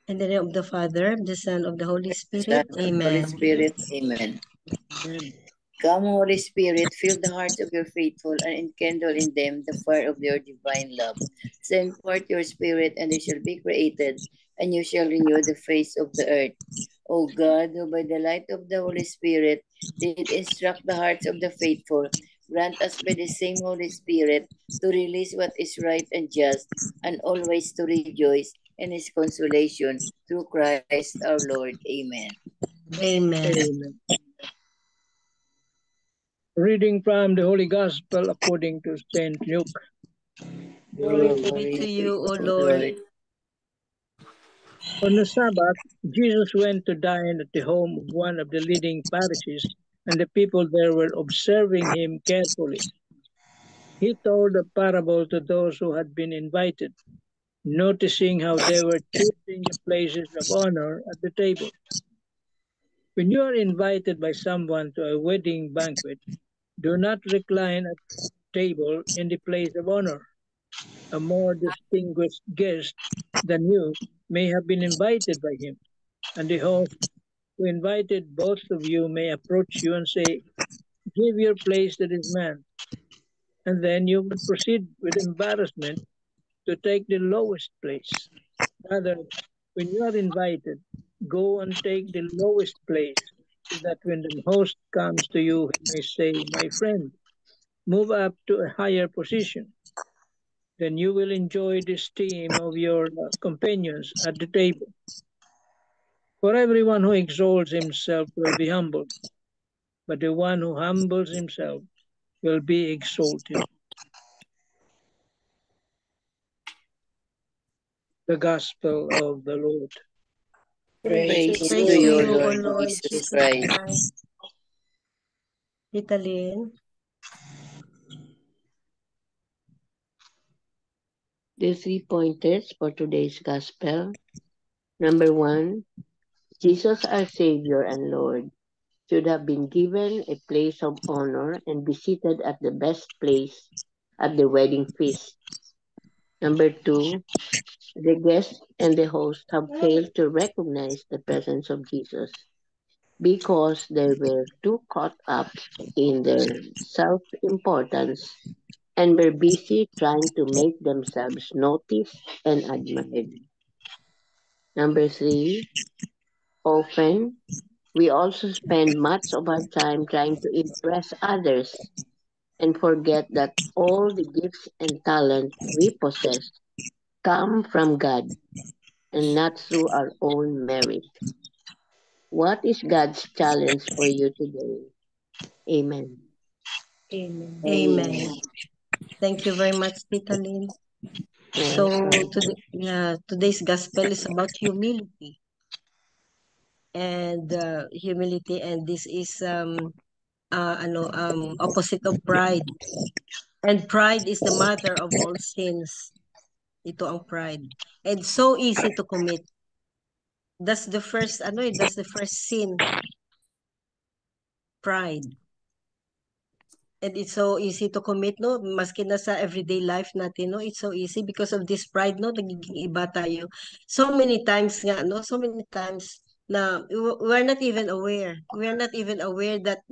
In the name of the Father, of the Son, of the Holy Spirit. Son, Amen. Holy Spirit. Amen. Come, Holy Spirit, fill the hearts of your faithful and enkindle in them the fire of your divine love. Send forth your Spirit, and they shall be created, and you shall renew the face of the earth. O God, who by the light of the Holy Spirit did instruct the hearts of the faithful, grant us by the same Holy Spirit to release what is right and just, and always to rejoice in his consolation through Christ our Lord. Amen. Amen. Amen. Reading from the Holy Gospel according to St. Luke. Glory be to you, O Lord. On the Sabbath, Jesus went to dine at the home of one of the leading Pharisees, and the people there were observing him carefully. He told a parable to those who had been invited, noticing how they were choosing the places of honor at the table. When you are invited by someone to a wedding banquet, do not recline at table in the place of honor. A more distinguished guest than you may have been invited by him, and the host who invited both of you may approach you and say, "Give your place to this man," and then you will proceed with embarrassment to take the lowest place. Rather, when you are invited, go and take the lowest place, so that when the host comes to you, he may say, "My friend, move up to a higher position." Then you will enjoy the esteem of your companions at the table. For everyone who exalts himself will be humbled, but the one who humbles himself will be exalted. The Gospel of the Lord. Praise Praise to to you, you, O Lord Lord Jesus Jesus Christ. Christ. Italien. The 3 pointers for today's Gospel. Number 1, Jesus, our Savior and Lord, should have been given a place of honor and be seated at the best place at the wedding feast. Number 2, the guest and the host have failed to recognize the presence of Jesus because they were too caught up in their self importance and were busy trying to make themselves noticed and admired. Number 3, often we also spend much of our time trying to impress others and forget that all the gifts and talent we possess come from God and not through our own merit. What is God's challenge for you today? Amen. Amen. Amen. Thank you very much, Italien. So today's gospel is about humility. And humility, and this is opposite of pride. And pride is the mother of all sins. Ito ang pride. And so easy to commit. That's the first sin. Pride. And it's so easy to commit, no? Maski na sa everyday life natin, no? It's so easy because of this pride, no? Nagiging iba tayo. So many times nga, no? So many times na we're not even aware. We're not even aware that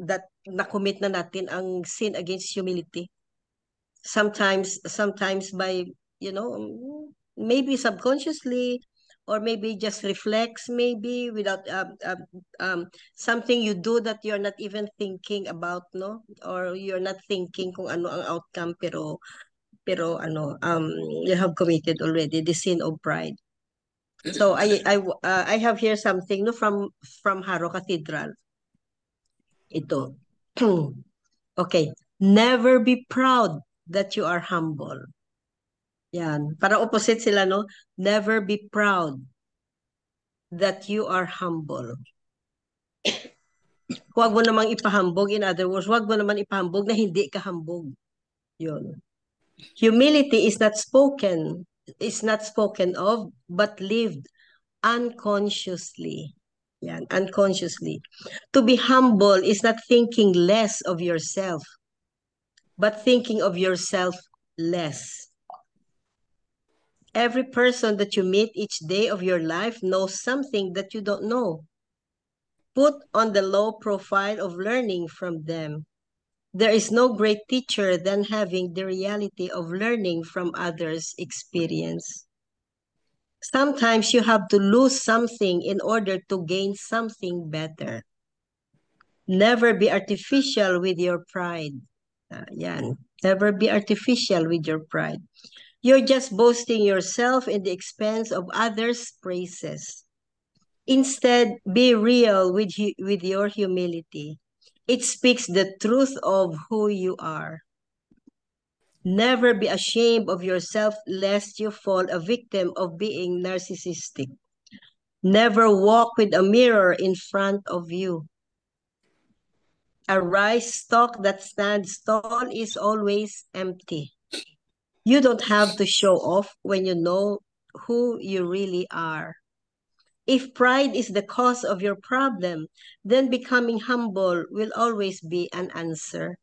na-commit na natin ang sin against humility. Sometimes by, maybe subconsciously, or maybe just reflex, maybe without something you do that you're not even thinking about, no, or you're not thinking kung ano ang outcome, pero you have committed already the sin of pride. So I have here something, no, from Haro Cathedral. Ito. Okay, never be proud that you are humble. Yan. Para opposite sila, no? Never be proud that you are humble. Huwag mo namang ipahambog. In other words, huwag mo naman ipahambog na hindi ka hambog. Yun. Humility is not spoken of, but lived unconsciously. Yan, unconsciously. To be humble is not thinking less of yourself, but thinking of yourself less. Every person that you meet each day of your life knows something that you don't know. Put on the low profile of learning from them. There is no great teacher than having the reality of learning from others' experience. Sometimes you have to lose something in order to gain something better. Never be artificial with your pride. Yan. Never be artificial with your pride. You're just boasting yourself in the expense of others' praises. Instead, be real with your humility. It speaks the truth of who you are. Never be ashamed of yourself lest you fall a victim of being narcissistic. Never walk with a mirror in front of you. A rice stalk that stands tall is always empty. You don't have to show off when you know who you really are. If pride is the cause of your problem, then becoming humble will always be an answer.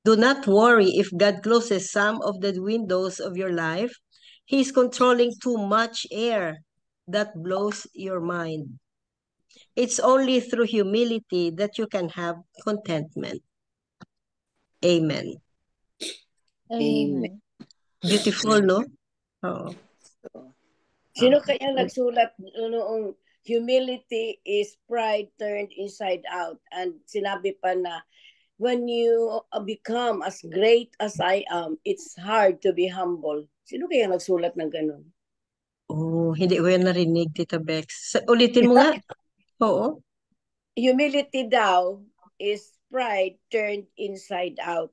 Do not worry if God closes some of the windows of your life. He is controlling too much air that blows your mind. It's only through humility that you can have contentment. Amen. Amen. Beautiful, no? Oo. Sino kaya nagsulat noong humility is pride turned inside out? And sinabi pa na, when you become as great as I am, it's hard to be humble. Sino kaya nagsulat ng ganun? Oh, hindi ko yan narinig, Tita Bex. Ulitin mo nga. Oo. Humility daw is pride turned inside out.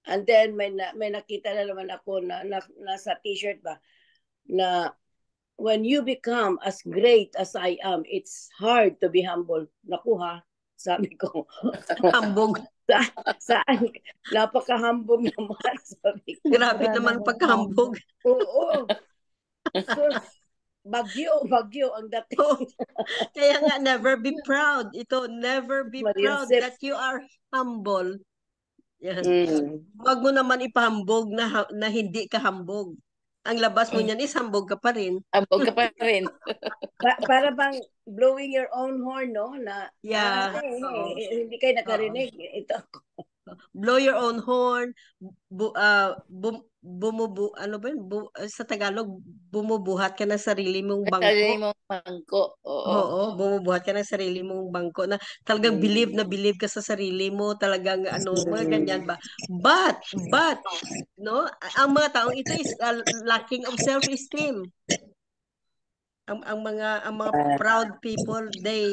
And then may nakita na naman ako na nasa t-shirt ba na when you become as great as I am, it's hard to be humble. Naku ha, sabi ko. Hambog. Saan? Napaka-hambog naman, sabi ko. Grabe naman pagkahambog. Oo. Sus, bagyo ang dating. Oh, kaya nga, never be proud. Ito, never be proud Mariusip. that you are humble. Yan. Mm. Wag mo naman ipahambog na hindi ka hambog. Ang labas mo niyan is hambog ka pa rin. Hambog ka pa rin. Para bang blowing your own horn, no? Na, Yeah. hindi kayo nakarinig. Ito. Blow your own horn, sa Tagalog, bumubuhat ka ng sarili mong bangko. Sarili mong bangko. Oo, bumubuhat ka ng sarili mong bangko na talagang believe na believe ka sa sarili mo, talagang mga ganyan ba. But, no, ang mga taong ito is lacking of self-esteem. Ang mga proud people, they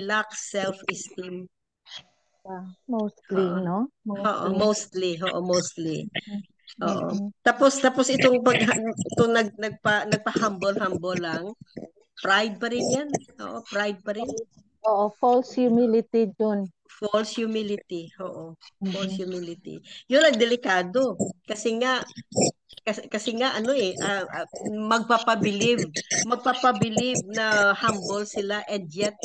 lack self-esteem. Mostly, no? Mostly. Oo. Tapos itong nagpa-humble lang, pride pa rin yan. Oo, pride pa rin. Oo, false humility dun. False humility. Oo. False humility. Yun ang delikado. Kasi nga magpapabilib na humble sila and yet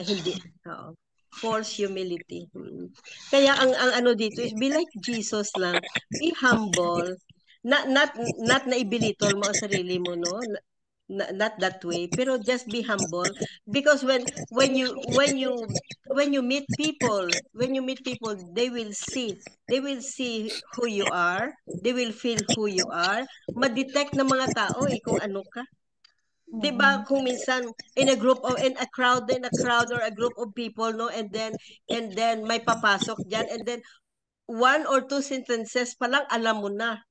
hindi. Oo. False humility. Kaya ang dito is be like Jesus lang. Be humble. Not na ibilitol mo ang sarili mo, no? Not that way, pero just be humble because when you meet people, they will see who you are, they will feel who you are, ma-detect ng mga tao kung ano ka. 'Di ba kung minsan in a crowd or a group of people, no, and then may papasok diyan and then one or two sentences pa lang alam mo na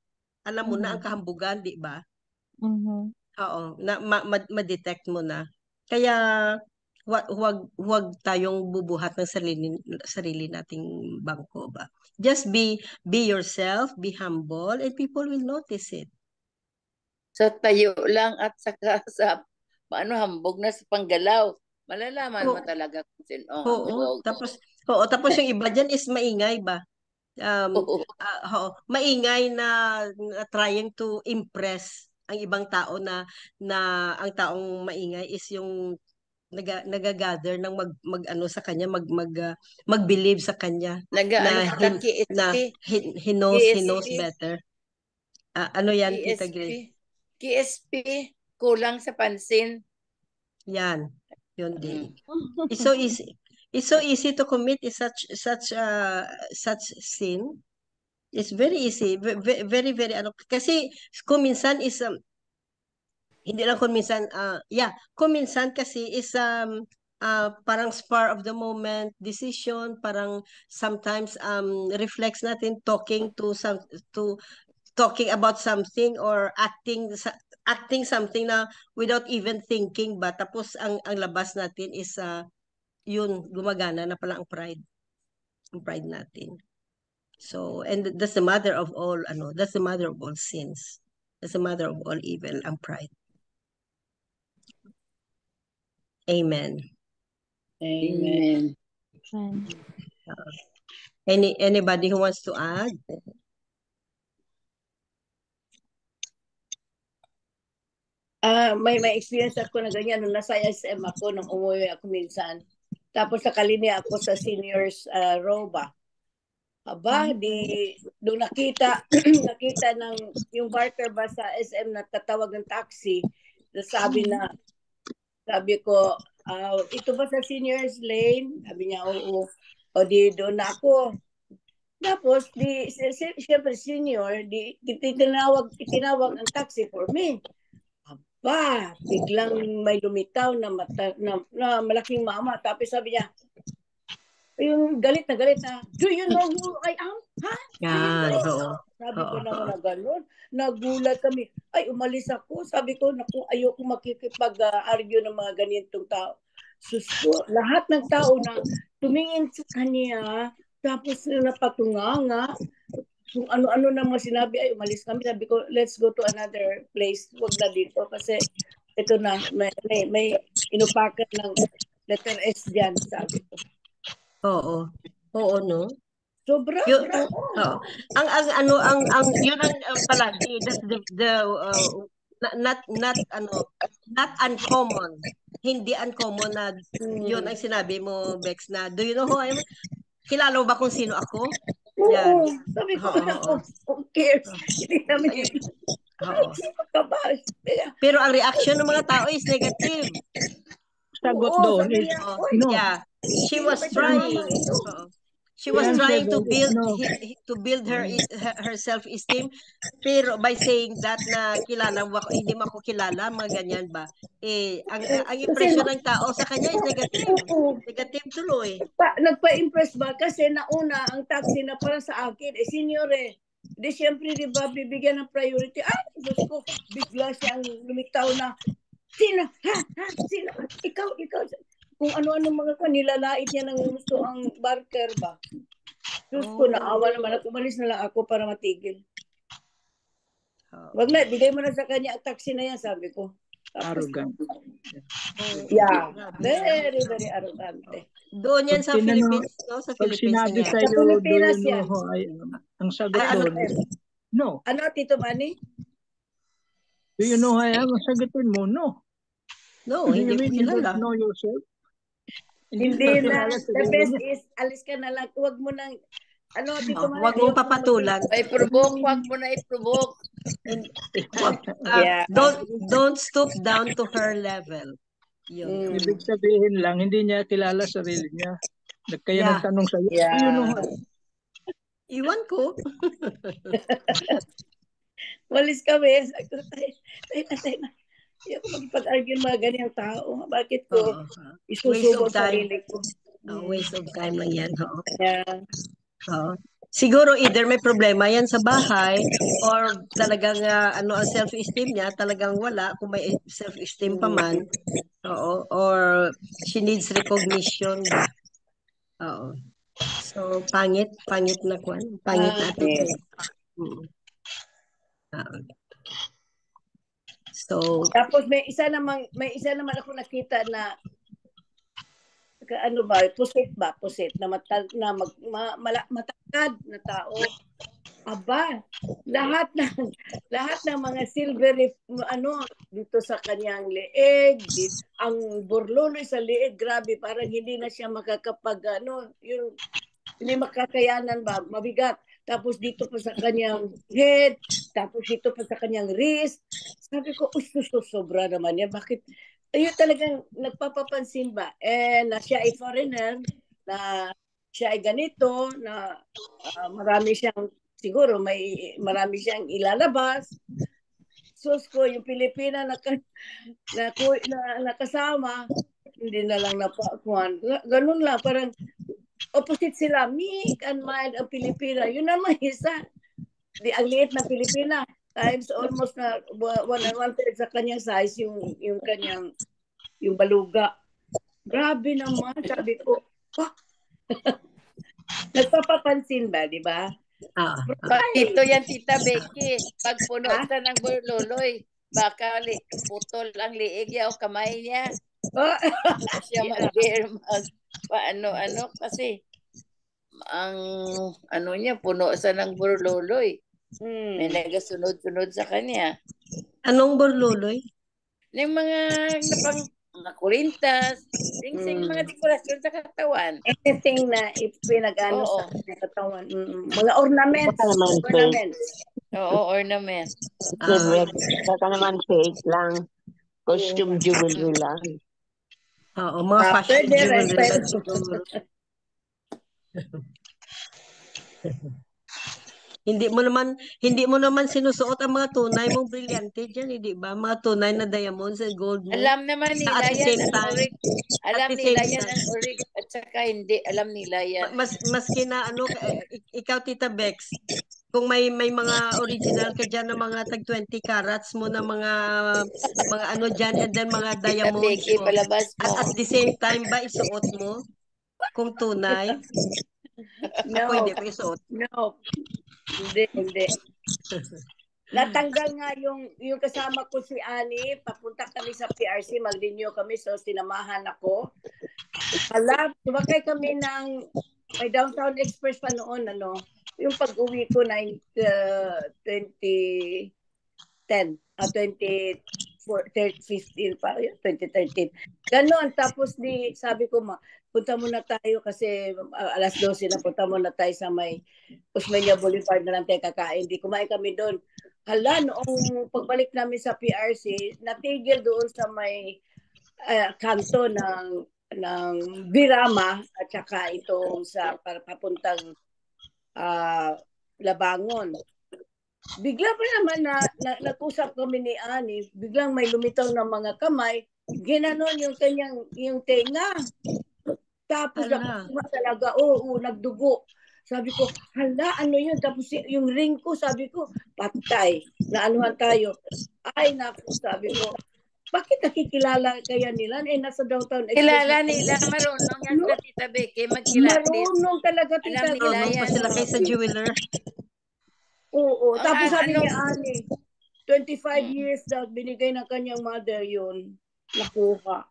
ang kahambugan, 'di ba? Oo, na ma-detect mo na. Kaya huwag tayong bubuhat ng sarili nating bangko ba. Just be yourself, be humble, and people will notice it. Sa tayo lang at saka sa hambog na sa panggalaw. Malalaman mo talaga kung sino hambog. Tapos yung iba dyan is maingay ba? Maingay na trying to impress ang ibang tao na ang taong maingay is yung nagagather ng sa kanya, mag-believe sa kanya na he knows better. Ano yan, Tita Grace? KSP, kulang sa pansin. Yan. Yun din. It's so easy. It's so easy to commit such sin. It's very easy. Very, very, kasi kung minsan is, hindi lang kung minsan, kung minsan kasi is, parang spur of the moment decision, parang sometimes reflects natin talking about something or acting something na without even thinking ba, tapos ang labas natin is yun, gumagana na pala ang pride natin. So, and that's the mother of all sins. That's the mother of all evil, ang pride. Amen. Amen. Anybody who wants to add? May experience ako na ganyan nung nasa SM ako nung umuwi ako minsan. Tapos nakalinya ako sa seniors row ba. Aba, doon nakita ng yung barker ba sa SM na tatawag ng taxi. Sabi ko, ito ba sa seniors lane? Sabi niya, oo. O di doon na ako. Tapos, siyempre senior, itinawag ang taxi for me. Aba, biglang may lumitaw na malaking mama. Tapos sabi niya, yung galit na, do you know who I am? Ha? Yan, oo. Sabi ko naman na gano'n. Nagulat kami. Ay, umalis ako. Sabi ko, naku, ayoko makikipag-argue ng mga ganitong tao. Sus ko, lahat ng tao na tumingin sa kanya, tapos napatunganga, kung ano-ano na mga sinabi, ay umalis kami. Sabi ko, let's go to another place. Huwag na dito kasi ito na, may inupakan ng letter S dyan, sabi ko. Oo, no? Sobra. Yun ang palagi, that's not uncommon. Hindi uncommon na yun ang sinabi mo, Bex, na do you know who I am? Kilala mo ba kung sino ako? Oo, sabi ko, who cares? Hindi namin Pero ang reaction ng mga tao is negative. Sagot doon is no. Yeah, she was trying. She was trying to build her self-esteem, pero by saying that na kilala mo ako, hindi mo ako kilala, mga ganyan ba? Ang impression ng tao sa kanya is negative. Negative tuloy. Nagpa-impress ba? Kasi nauna ang taxi na para sa akin, senior eh. Di syempre, di ba, bibigyan ng priority. Ay, Diyos ko, bigla siyang lumitaw na, sino? Sino? Ikaw. Kung ano-ano mga nilalait niya ng gusto ang barker ba. Diyos ko, naawa naman at umalis na lang ako para matigil. Wag na, bigay mo na sa kanya ang taxi na yan, sabi ko. Arrogant. Yeah, very, very arrogante. Doon yan sa Philippines, no? Sa Philippines. Pag sinabi sa'yo, Pilipinas yan. Ang sagot doon, no. Ano, Tito Manny? Do you know who I am? Ang sagutin mo, no. No, hindi ko kilala. Know yourself? Hindi na. The best is, alis ka na lang. Huwag mo nang, Tito Manny. Huwag mong papatulan. Huwag mo na i-provoke. Don't stoop down to her level. Yun. Ibig sabihin lang, hindi niya kilala sarili niya. Kaya nagtanong sa'yo, you know what? Iwan ko. Walis kami. Tayo na. Hindi ako magpag-argue mga ganyang tao. Bakit ko isusubok sa sarili ko? Waste of time lang yan. Yeah. Siguro either may problema yan sa bahay or talagang ang self-esteem niya talagang wala, kung may self-esteem pa man. Or she needs recognition ba. So pangit na kwan. Pangit natin. So tapos may isa naman ako nakita na pusit na matangkad na tao. Aba, lahat ng mga silvery dito sa kanyang leeg, ang burluloy sa leeg, grabe, parang hindi na siya makakapag yung hindi makakayanan ba, mabigat. tapos dito pa sa kanyang head, tapos dito pa sa kanyang wrist. Sabi ko, sobra naman yan. Bakit? Ayun talagang nagpapapansin ba? Na siya ay foreigner, na siya ay ganito, na marami siyang, siguro marami siyang ilalabas. Sus ko, yung Pilipina na nakasama, hindi na lang napakuan. Ganun lang, parang opposite sila. Meek and mild ang Pilipina. Yun naman isa. Ang liit na Pilipina. Times almost na 1/1 sa kanyang size, yung kanyang, yung baluga. Grabe naman, sabi ko. Nagpapapansin ba, di ba? Ito yan, Tita Becky. Pag puno sa ng burloloy, baka putol ang liig niya o kamay niya. Siya mag-dare paano kasi ang niya, puno sa ng burloloy. May nagasunod-sunod sa kanya. Anong burloloy? Yung mga kurintas, mga dekorasyon sa katawan. Anything na ipinag-ano sa katawan. Mga ornaments. Oo, ornament. Baka naman fake lang. Costume jewelry lang. Oo, mga fashion jewelry lang siguro. Hindi mo naman sinusuot ang mga tunay mong brilyante diyan, di ba? Mga tunay na diamonds and gold mo. Alam naman nila yan ang orig. Alam nila yan ang orig at saka hindi alam nila yan. Maski na ikaw Tita Bex, kung may mga original ka diyan na mga tag 20 carats mo na mga ano diyan and then mga diamonds mo. At the same time ba isuot mo kung tunay? No. Pwede ko isuot. No. Hindi. Natanggal nga yung kasama ko si Ani, papunta kami sa PRC, mag-renew kami, so sinamahan ako. Sumakay kami ng may Downtown Express pa noon, yung pag-uwi ko 2010, 2015 pa, 2013. Ganon, tapos sabi ko, punta muna tayo kasi alas 12 na, punta muna tayo sa may Osmeña Boulevard na lang tayo kakain. Di kumain kami doon. Noong pagbalik namin sa PRC, natigil doon sa may kanto ng Birama at saka itong sa papuntang Labangon. Bigla pa naman na nag-usap kami ni Ani, biglang may lumitaw ng mga kamay, ginanon yung tenga. Tapos talaga, nagdugo. Sabi ko, ano yun? Tapos yung ring ko, sabi ko, patay. Naanuhan tayo. Ay, naku, sabi ko, bakit nakikilala kaya nila? Nasa Downtown Express. Kilala nila, marunong yan sa Tita Becky, magkilala. Marunong talaga, Tita Becky. Marunong pa sila kayo sa jeweler. Oo. Tapos sabi ni Ani, 25 years daw, binigay ng kanyang mother yun. Nakuha.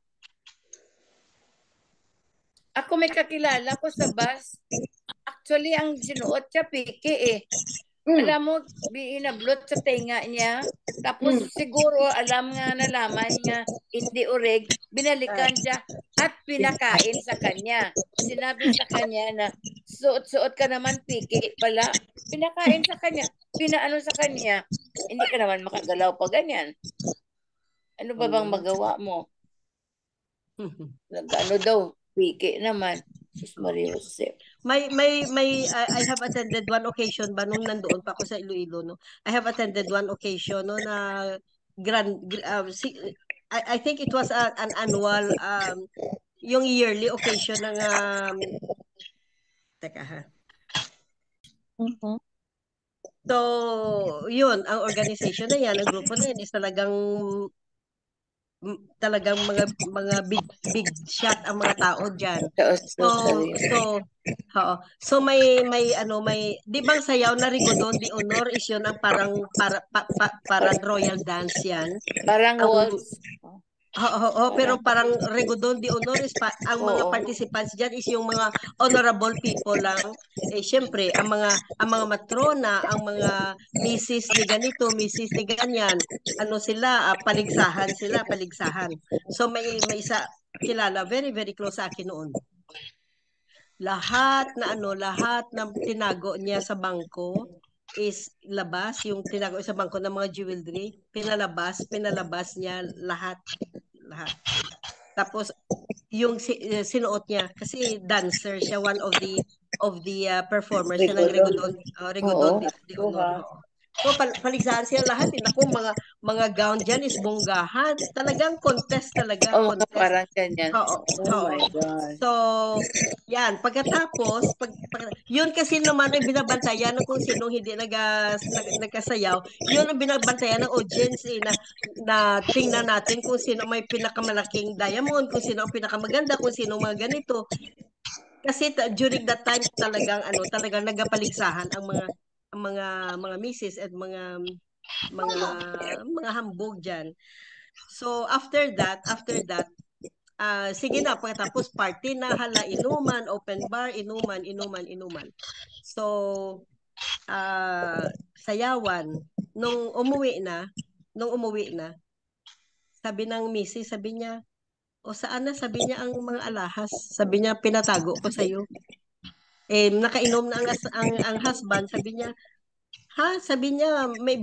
Ako may kakilala ko sa bus. Actually, ang sinuot siya, piki Alam mo, inablot sa tenga niya. Tapos siguro, nalaman niya, hindi oreg, binalikan siya at pinakain sa kanya. Sinabi sa kanya na, suot-suot ka naman, piki pala. Pinakain sa kanya. Pinaano sa kanya. Hindi ka naman makagalaw pa ganyan. Ano ba bang magawa mo? Ano daw? Piki naman. Sus Maria Jose. I have attended one occasion ba nung nandoon pa ako sa Iloilo, no? I have attended one occasion, no, na I think it was an annual yung yearly occasion ng teka ha. So, yun, ang organization na yan, ang grupo na yan is talagang mga big shot ang mga tao diyan. So may di bang sayaw na Rigodon de Honor is yun ang parang royal dance yan. Parang waltz. Pero parang Rigodon de Honor is ang mga participants diyan is yung mga honorable people lang. Syempre ang mga matrona, ang mga misis ni ganito, misis ni ganyan, sila paligsahan. So may isa kilala, very very close sa akin noon. lahat na tinago niya sa bangko is labas, yung tinago sa bangko ng mga jewelry, pinalabas niya lahat. Tapos yung sinuot niya kasi dancer siya, one of the performers siya ng Rigodon de Honor. So paligsahan sila lahat. Naku, mga gown dyan is bonggahan. Talagang contest talaga. Contest. Parang ganyan. Oo. my God. So, yan. Pagkatapos, yun kasi naman ay binabantayan kung sinong hindi nagkasayaw. Yun ang binabantayan ng audience na tingnan natin kung sino may pinakamalaking diamond, kung sino ang pinakamaganda, kung sino mga ganito. Kasi during that time talagang nagapaligsahan ang mga misis at mga hambog diyan. So after that, sige na, pagkatapos party na, hala, inuman, open bar, inuman. So sayawan nung umuwi na, sabi ng misis, sabi niya, o saan na, sabi niya, ang mga alahas, sabi niya, pinatago ko sa iyo. Nakainom na ang husband, sabi niya, ha? Sabi niya, may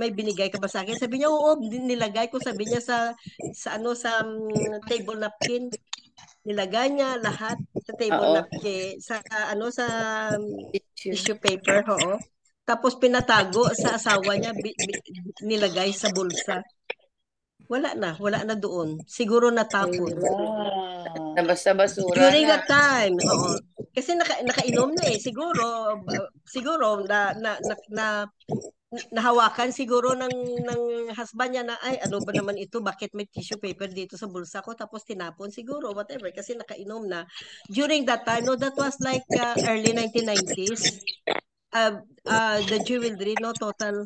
binigay ka ba sa akin? Sabi niya, oo, nilagay ko, sabi niya sa table napkin. Nilagay niya lahat sa table napkin, sa tissue paper, oo. Tapos pinatago sa asawa niya, nilagay sa bulsa. Wala na doon. Siguro natapon. Nabasa basura During na. that time, oo. Kasi nakainom na eh. Siguro nahawakan siguro ng husband niya na, ay, ano ba naman ito? Bakit may tissue paper dito sa bulsa ko? Tapos tinapon siguro, whatever. Kasi nakainom na. During that time, no, that was like early 1990s. The jewelry, no, total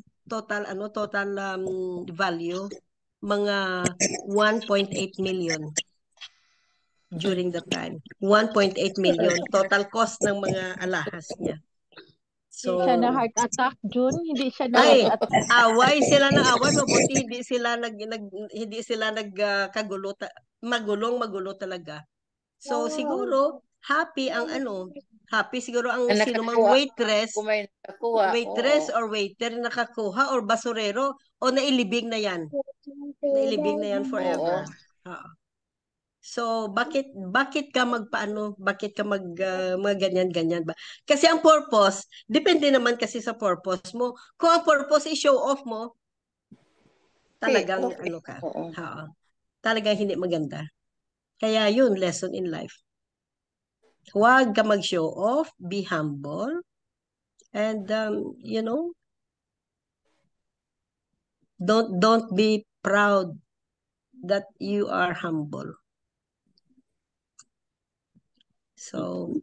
value, mga 1.8 million. During that time. 1.8 million. Total cost ng mga alahas niya. So, Hindi siya na heart attack, June. Hindi siya na ay, heart attack. away sila ng away. Mabuti hindi sila nagkagulo. Magulo talaga. So, siguro, happy siguro ang sino mang waitress or waiter nakakuha or basurero o nailibing na yan. Nailibing na yan forever. So, bakit ka bakit ka mga ganyan ba? Kasi ang purpose, depende naman kasi sa purpose mo. Kung ang purpose is show off mo, talagang ka. Talagang hindi maganda. Kaya yun, lesson in life. Huwag ka mag-show off, be humble, and don't be proud that you are humble. So,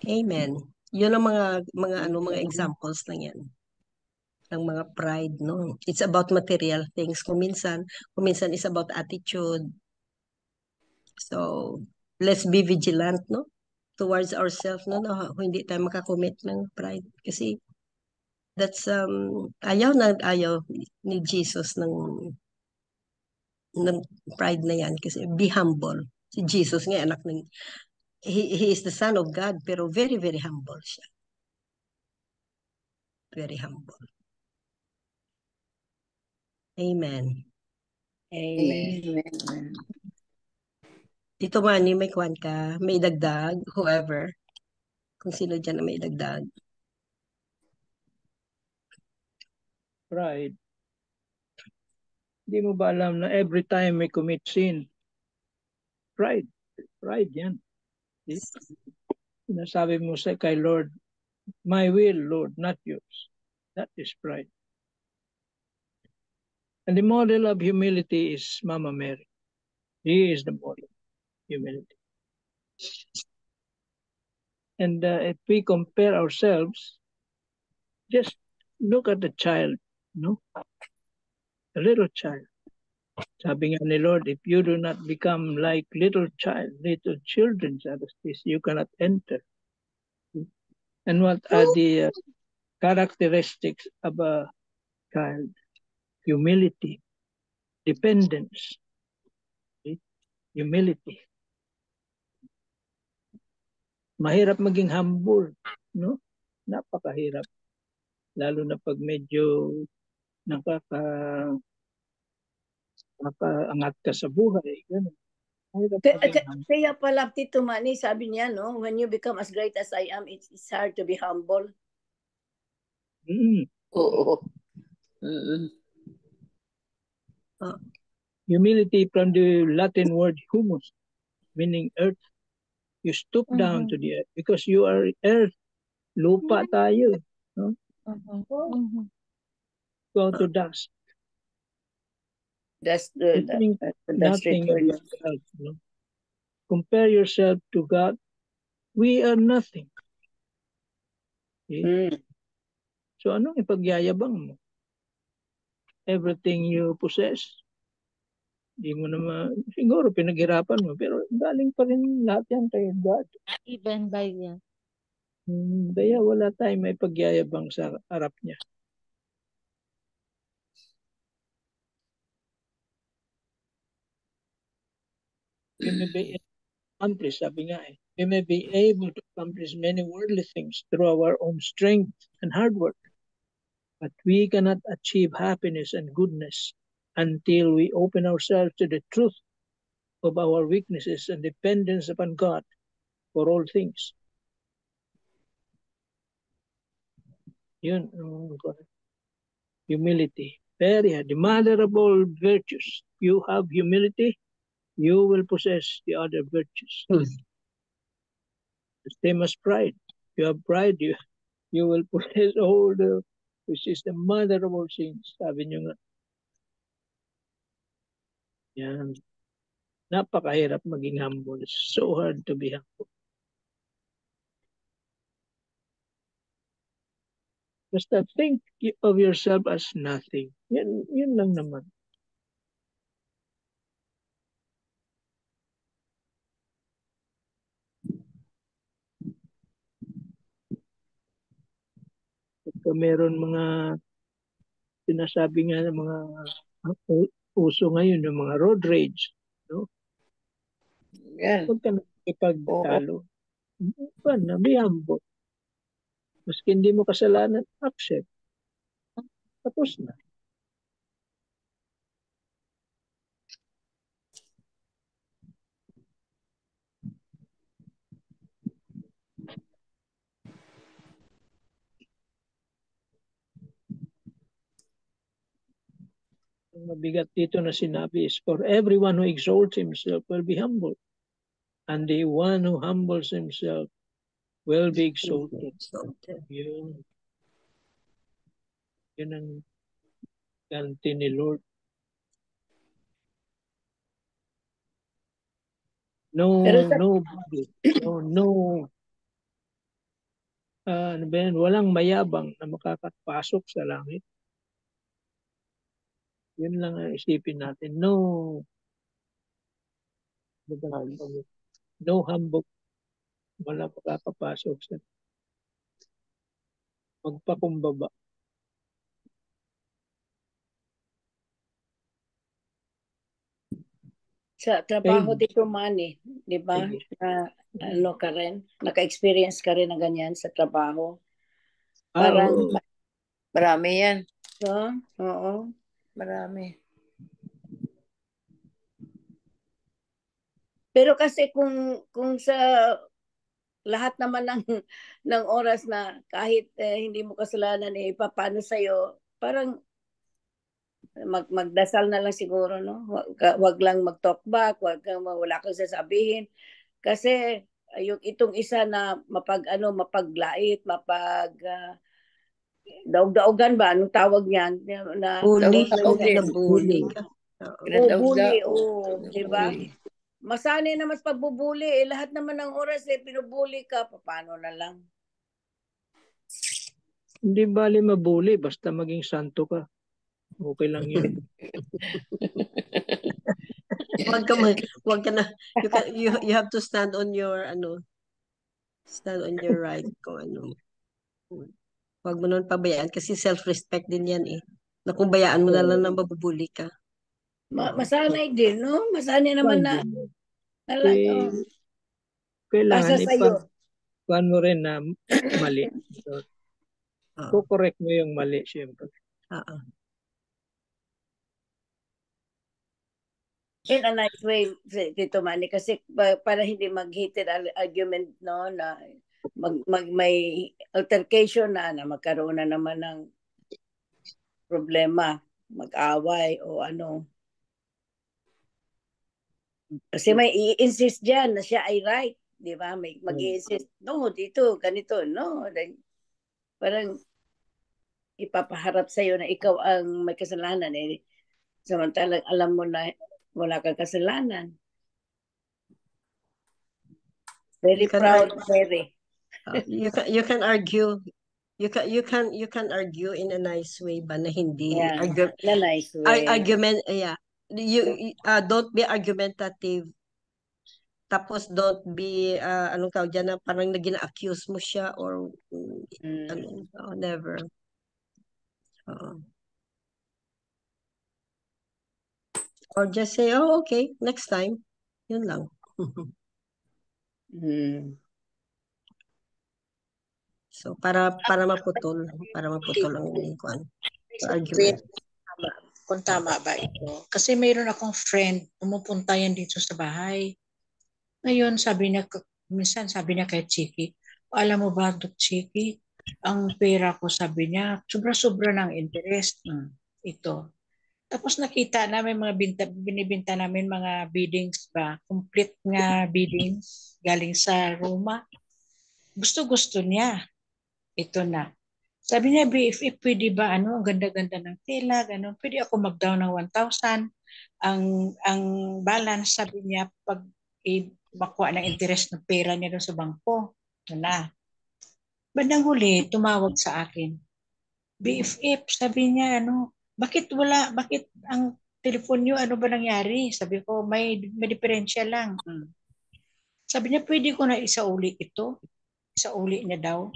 amen. Yun ang mga examples lang yan ng mga pride, no? It's about material things. Kung minsan is about attitude. So, let's be vigilant, no? Towards ourselves, no? Hindi tayo makakommit ng pride. Kasi, that's, ayaw ni Jesus ng pride na yan. Kasi, be humble. Si Jesus nga, anak ng, he is the Son of God, pero very, very humble siya. Very humble. Amen. Amen. Dito Manny, may kwan ka, may dagdag, whoever. Kung sino dyan na may dagdag. Pride. Hindi mo ba alam na every time we commit sin, pride yan. Sinasabi mo kay Lord, my will, Lord, not yours. That is pride. And the model of humility is Mama Mary. He is the model of humility. And if we compare ourselves, just look at the child, no? A little child. Sabi nga ni Lord, if you do not become like little children, you cannot enter. And what are the characteristics of a child? Humility, dependence, humility. Mahirap maging humble, no? Napakahirap. Lalo na pag medyo nakakaangat ka sa buhay. Ganun. Mahirap maging humble. Kaya pala, Tito Manny, sabi niya, no, when you become as great as I am, it's hard to be humble. Oo. Mm-mm. Humility from the Latin word humus, meaning earth. You stoop down to the earth because you are earth. Lupa tayo. No? Go to dust. That's You the think nothing of yourself. No? Compare yourself to God. We are nothing. Okay? So anong ipagyayabang mo? Everything you possess. Hindi mo naman, siguro pinaghirapan mo, pero galing pa rin lahat yan kay God. Even by yan. Kaya wala tayong may pagyayabang sa harap niya. We may be accomplished, sabi nga we may be able to accomplish many worldly things through our own strength and hard work. But we cannot achieve happiness and goodness until we open ourselves to the truth of our weaknesses and dependence upon God for all things. Yun, humility. Very hard. The mother of all virtues. You have humility, you will possess the other virtues. The same as pride. You have pride, you will possess all the, which is the mother of all sins. Sabi nyo nga. Yan. Napakahirap maging humble. It's so hard to be humble. Basta think of yourself as nothing. Yun lang naman. Pagka meron mga sinasabi nga ng mga uso ngayon, ng mga road rage, no? Yan. Huwag ka nakipagtalo. Be humble. Maski hindi mo kasalanan, accept. Tapos na. Ang mabigat dito na sinabi is, for everyone who exalts himself will be humble. And the one who humbles himself will be exalted. Yun ang ganti ni Lord. Walang mayabang na makakapasok sa langit. Yun lang ang isipin natin. No humble. Wala makakapasok sa magpakumbaba. Sa trabaho dito, Manny, di ba? Ka rin? Naka-experience ka rin na ganyan sa trabaho? Parang, marami yan. Oo. Marami. Pero kasi kung sa lahat naman ng oras na kahit hindi mo kasalanan, paano sa'yo, parang magdasal na lang siguro, no? Wag lang mag-talk back, wala kang sasabihin. Kasi itong isa na mapaglait, daog-daogan ba? Anong tawag niyan? Bully ka. Bully, di ba? Masanay na mas pagbubuli. Lahat naman ng oras pinubuli ka. Paano na lang? Hindi bali mabuli, basta maging santo ka. Okay lang yun. Wag ka na. You have to stand on your right kung ano. Wag mo nun pabayaan kasi self-respect din yan eh. Na kung bayaan mo na lang na mabubuli ka. Masanay din, no? Masanay naman na. Kailangan kuan mo rin na mali. So, Oo. correct mo yung mali, siyempre. Oo. In a nice way, Tito Manny, kasi para hindi mag-heated argument, no, na may altercation na magkaroon na naman ng problema, mag-away o ano. Kasi may i-insist dyan na siya ay right, di ba? May mag-i-insist, no, dito, ganito, no. Parang ipapaharap sa'yo na ikaw ang may kasalanan, eh. Samantalang alam mo na wala kang kasalanan. Very proud, very. You can argue. You can argue in a nice way ba na hindi Yeah, in a nice way. argument, yeah. You don't be argumentative. Tapos don't be anong tawag dyan, na parang nagina-accuse mo siya or never. Or just say, oh, okay, next time. Yun lang. So, para maputol ang argument. Kung tama ba ito. Kasi mayroon akong friend, pumupunta yan dito sa bahay. Ngayon, minsan sabi niya kay Chiki, alam mo ba, Dok Chiki, ang pera ko, sabi niya, sobra-sobra ng interest. Ito. Tapos nakita namin binibinta namin mga biddings ba, complete nga biddings galing sa Roma. Gusto-gusto niya. Ito na. Sabi niya, BFF, pwede ba, ang ganda-ganda ng tela, gano'n, pwede ako mag-down ng 1,000. Ang balance, sabi niya, pag makuha ng interest ng pera niya doon sa bangko. Ito na. Bandang huli, tumawag sa akin. BFF, sabi niya, bakit ang telephone niyo, ano ba nangyari? Sabi ko, may diferensya lang. Sabi niya, pwede ko na isauli ito. Isauli niya daw.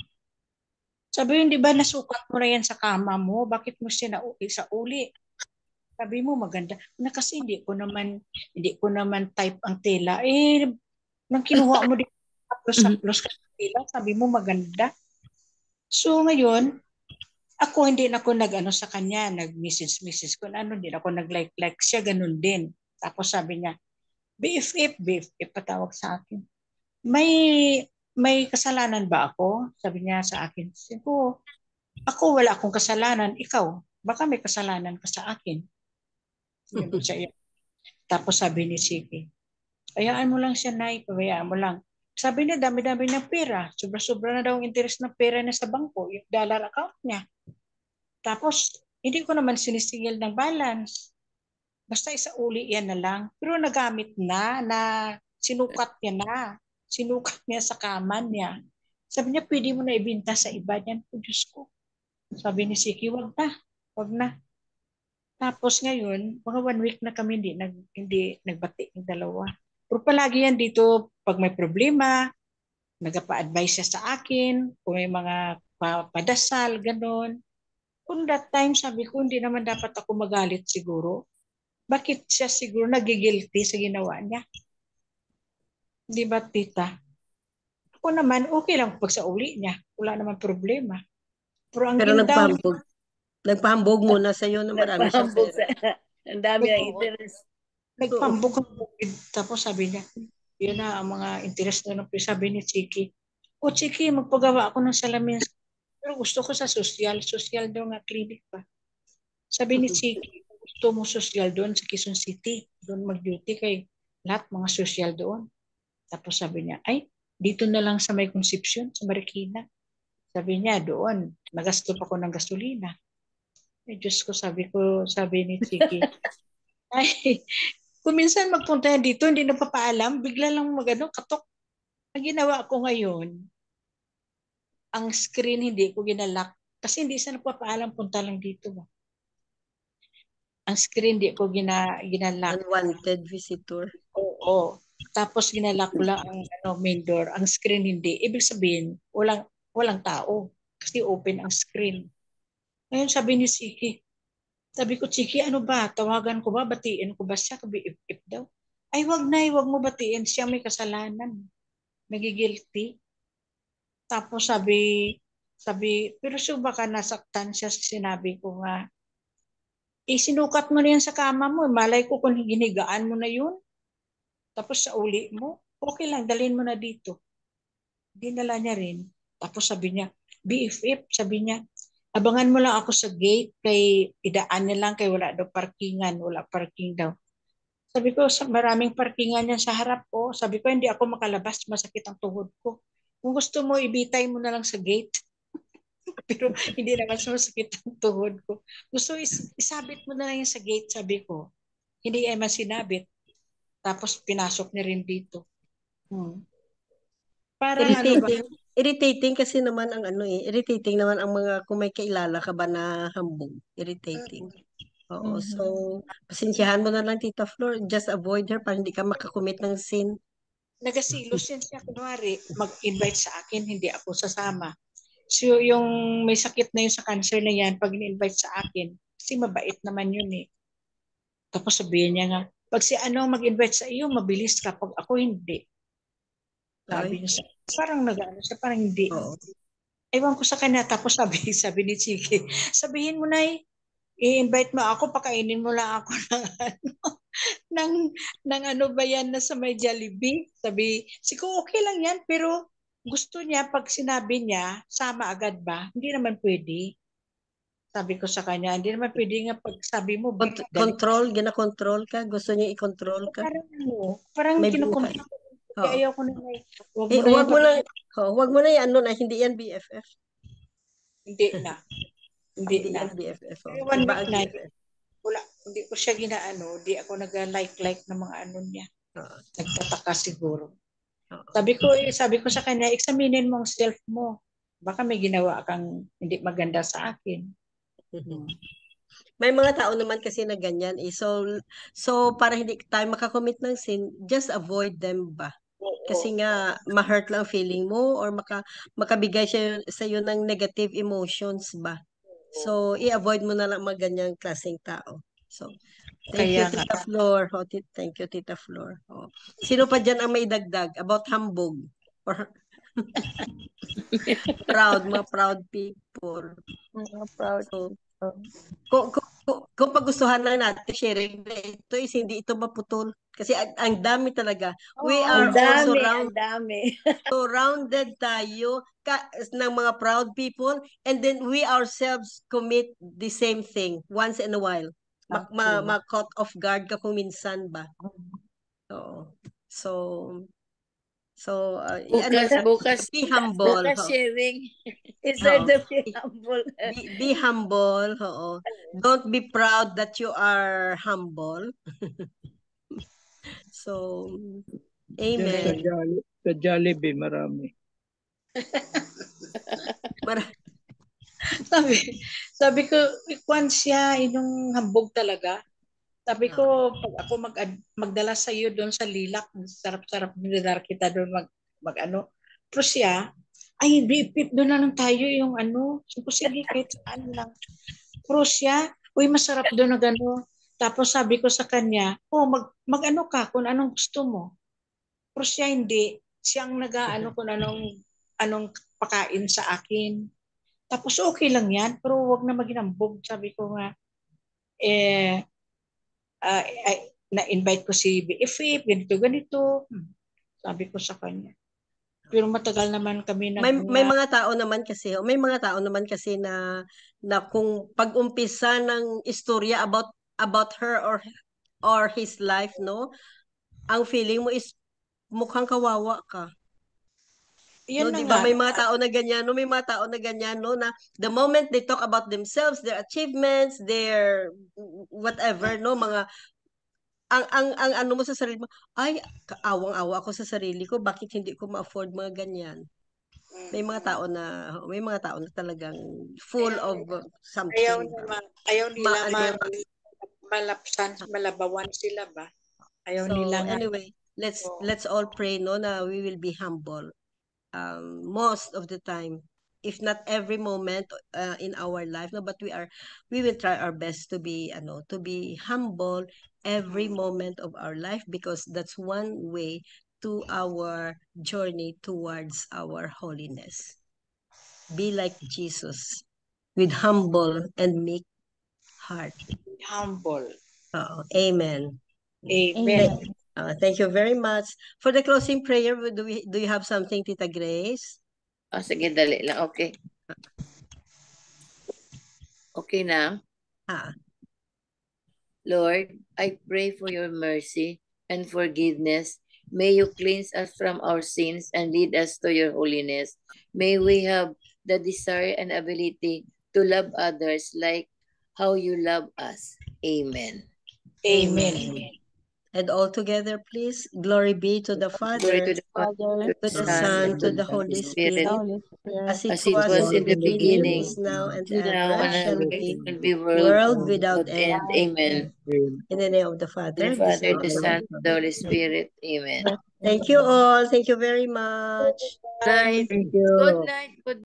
Sabi yun, di ba nasukat mo na yan sa kama mo? Bakit mo siya isauli? Sabi mo, maganda. Na kasi hindi ko naman type ang tela. Nang kinuha mo dito sa plus ka tela, sabi mo maganda. So ngayon, hindi na ako sa kanya, nag-message ko hindi na ako nag-like siya, ganun din. Tapos sabi niya, BFF, patawag sa akin. May kasalanan ba ako? Sabi niya sa akin. Siguro, ako wala akong kasalanan. Ikaw, baka may kasalanan ka sa akin. Tapos sabi ni Chiki, hayaan mo lang siya, Nay. Hayaan mo lang. Sabi niya, dami-dami ng pera. Sobra-sobra na daw ang interest ng pera niya sa bangko, yung dollar account niya. Tapos, hindi ko naman sinisingil ng balance. Basta isauli yan na lang. Pero nagamit na sinukat niya na. Sinukat niya sa kaman niya. Sabi niya, pwede mo na ibinta sa iba niyan. Oh, Diyos ko. Sabi ni Siki, wag na. Tapos ngayon, mga 1 week na kami hindi nagbati ng dalawa. Pero palagi yan dito, pag may problema, nagpa-advise siya sa akin, kung may mga padasal, gano'n. Kung that time, sabi ko, hindi naman dapat ako magalit siguro. Bakit siya siguro nagigilty sa ginawa niya? Di ba, tita? Ako naman, okay lang pag sa uli niya. Wala naman problema. Pero nagpahambog muna sa'yo na marami siyang pera. Ang dami ang interest. Nagpahambog. Tapos sabi niya, yun na ang mga interest na sabi ni Chiki. Chiki, magpagawa ako ng salamin. Pero gusto ko sa social daw nga clinic pa. Sabi ni Chiki, gusto mo social doon sa Quezon City. Doon mag-duty kay lahat mga social doon. Tapos sabi niya, dito na lang sa may Concepcion, sa Marikina. Sabi niya, doon, nagasto pa ko ng gasolina. Diyos ko, sabi ni Chiki, kung minsan magpunta yan dito, hindi na papaalam, bigla lang katok. Ang ginawa ko ngayon, ang screen hindi ko ginalock, kasi hindi siya nagpapaalam, punta lang dito ba. Ang screen hindi ko ginalock. Unwanted visitor. Oo. Tapos ginalock ko lang ang main door. Ang screen hindi. Ibig sabihin, walang tao. Kasi open ang screen. Ngayon sabi ni Chiki, sabi ko, Chiki, ano ba? Tawagan ko ba? Batiin ko ba siya? If daw. Wag mo batiin siya, may kasalanan. Nagigilty. Tapos sabi, pero siya baka nasaktan siya sa sinabi ko nga, sinukat mo na yan sa kama mo. Malay ko kung ginigaan mo na yun. Tapos sa uli mo, okay lang, dalhin mo na dito. Dinala niya rin. Tapos sabi niya, BFF, sabi niya, abangan mo lang ako sa gate kay idaan niya lang kay wala daw parkingan, wala parking daw. Sabi ko, maraming parkingan yan sa harap ko. Sabi ko, hindi ako makalabas, masakit ang tuhod ko. Kung gusto mo, ibitay mo na lang sa gate. Pero hindi naman masakit ang tuhod ko. Gusto, isabit mo na lang yan sa gate, sabi ko. Hindi ay masinabit. Tapos pinasok niya rin dito. Parang ano ba? Irritating kasi naman ang irritating naman ang mga kung may kailala ka ba na hambog. Irritating. Oo, so pasensyahan mo na lang Tita Flor, just avoid her para hindi ka makakommit ng sin. Nagasilos yan siya, kunwari, mag-invite sa akin, hindi ako sasama. So yung may sakit na yun sa cancer na yan, pag in-invite sa akin, kasi mabait naman yun eh. Tapos sabihin niya nga, pag si ano mag-invite sa iyo, mabilis ka. Pag ako hindi. Sabi niya, parang nag-ano siya, parang hindi. Oo. Ewan ko sa kanya, tapos sabi ni Chiki, sabihin mo na i-invite mo ako, pakainin mo lang ako ng ano ba yan na sa may Jollibee. Sabi, siguro okay lang yan, pero gusto niya, pag sinabi niya, sama agad ba? Hindi naman pwede. Sabi ko sa kanya, hindi naman pwede nga pag sabi mo, Gina-control ka? Gusto niya i-control ka? Parang May kinukontrol. Kaya ayaw ko na wag mo na yan, hindi yan BFF. Hindi na. Hindi yan BFF. One week na, wala, hindi ko siya ginaano, hindi ako nag-like ng mga ano niya. Nagtataka siguro. Sabi ko sa kanya, examinin mo ang self mo. Baka may ginawa kang hindi maganda sa akin. May mga tao naman kasi na ganyan eh. So para hindi tayo makakommit ng sin, just avoid them ba? Kasi nga ma-hurt lang feeling mo or makabigay sa iyo ng negative emotions ba? So i-avoid mo na lang mga ganyang klaseng tao. So thank you Tita Flor. Thank you Tita Flor. Sino pa diyan ang may dagdag about hambog or mga proud people. Mga proud. So, kung pagustuhan lang natin sharing na ito is hindi ito maputol kasi ang dami talaga. We are all surrounded tayo ng mga proud people and then we ourselves commit the same thing once in a while. Ma-caught off guard ka kung minsan ba. Oo. Bukas be humble. Bukas sharing. Be humble. Be humble. Don't be proud that you are humble. So, amen. Sa Jollibee, marami. sabi ko, ikwan siya, inong hambog talaga. Sabi ko, pag ako magdala sa iyo doon sa Lilac, sarap-sarap nilidar kita doon mag-ano. Pero siya, ay, bipip doon na lang tayo yung ano. So, sige, kahit saan lang. Pero siya, uy, masarap doon na gano'n. Tapos sabi ko sa kanya, mag-ano ka kung anong gusto mo. Pero siya hindi. Siyang nag-ano kung anong pakain sa akin. Tapos okay lang yan, pero wag na maginambog. Sabi ko nga, na-invite ko si BFF, ganito. Sabi ko sa kanya. Pero matagal naman kami may mga tao naman kasi na kung pag-umpisa ng istorya about her or his life, no? Ang feeling mo is mukhang kawawa ka. Yan no, diba? May mga tao na ganyan, no, na the moment they talk about themselves, their achievements, their whatever, no, mga ang ano mo sa sarili mo, ay, awang-awa ako sa sarili ko, bakit hindi ko ma-afford mga ganyan? May mga tao na talagang full of something. Ayaw nila malapsan, malabawan sila ba? Ayaw nila anyway, let's all pray no na we will be humble. Most of the time, if not every moment in our life, no, but we will try our best to be humble every moment of our life because that's one way to our journey towards our holiness. be like Jesus with humble and meek heart. Humble. Amen. Amen. Thank you very much. For the closing prayer, do you have something, Tita Grace? Sige, dali lang. Okay. Okay na? Lord, I pray for your mercy and forgiveness. May you cleanse us from our sins and lead us to your holiness. May we have the desire and ability to love others like how you love us. Amen. Amen. And all together, please, glory be to the Father, Glory to the Father, to the Son, to the Holy Spirit, as it was in the beginning, is now, and ever shall be, world without end. Amen. In the name of the Father, The Father, the Son, the Holy Spirit. Amen. Thank you all. Thank you very much. Night. Thank you. Good night. Good